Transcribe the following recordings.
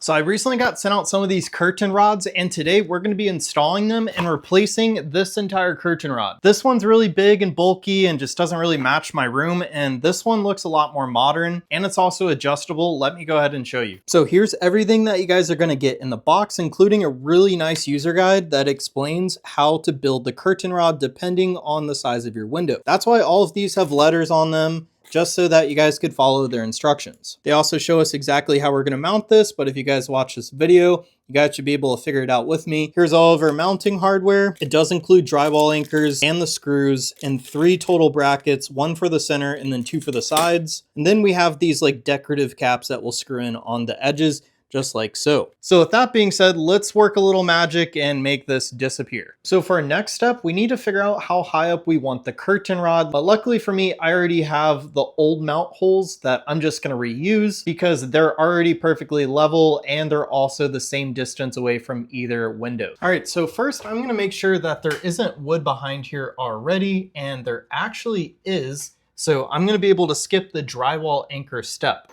So I recently got sent out some of these curtain rods, and today we're going to be installing them and replacing this entire curtain rod. This one's really big and bulky and just doesn't really match my room, and this one looks a lot more modern and it's also adjustable. Let me go ahead and show you. So here's everything that you guys are going to get in the box, including a really nice user guide that explains how to build the curtain rod depending on the size of your window. That's why all of these have letters on them, just so that you guys could follow their instructions. They also show us exactly how we're going to mount this, but if you guys watch this video, you guys should be able to figure it out with me. Here's all of our mounting hardware. It does include drywall anchors and the screws and 3 total brackets, 1 for the center and then 2 for the sides. And then we have these like decorative caps that will screw in on the edges, just like so. So with that being said, let's work a little magic and make this disappear. So for our next step, we need to figure out how high up we want the curtain rod. But luckily for me, I already have the old mount holes that I'm just gonna reuse because they're already perfectly level and they're also the same distance away from either window. All right, so first I'm gonna make sure that there isn't wood behind here already, and there actually is. So I'm gonna be able to skip the drywall anchor step.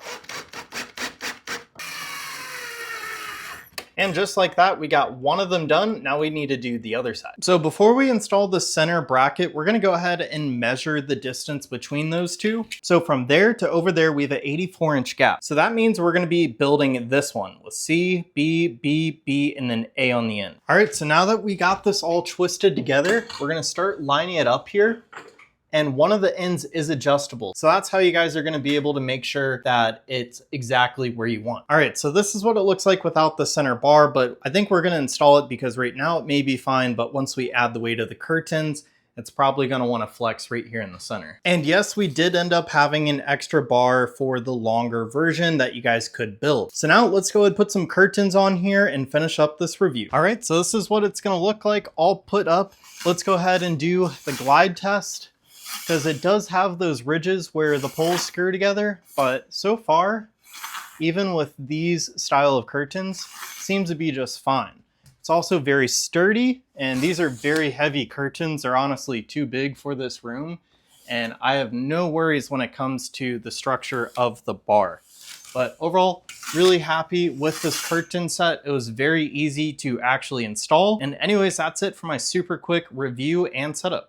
And just like that, we got one of them done. Now we need to do the other side. So before we install the center bracket, we're gonna go ahead and measure the distance between those two. So from there to over there, we have an 84-inch gap. So that means we're gonna be building this one with C, B, B, B, and then A on the end. All right, so now that we got this all twisted together, we're gonna start lining it up here. And one of the ends is adjustable. So that's how you guys are gonna be able to make sure that it's exactly where you want. All right, so this is what it looks like without the center bar, but I think we're gonna install it because right now it may be fine, but once we add the weight of the curtains, it's probably gonna wanna flex right here in the center. And yes, we did end up having an extra bar for the longer version that you guys could build. So now let's go ahead and put some curtains on here and finish up this review. All right, so this is what it's gonna look like all put up. Let's go ahead and do the glide test, because it does have those ridges where the poles screw together, but so far, even with these style of curtains, seems to be just fine. It's also very sturdy, and these are very heavy curtains. They're honestly too big for this room, and I have no worries when it comes to the structure of the bar. But overall, really happy with this curtain set. It was very easy to actually install. And anyways, that's it for my super quick review and setup.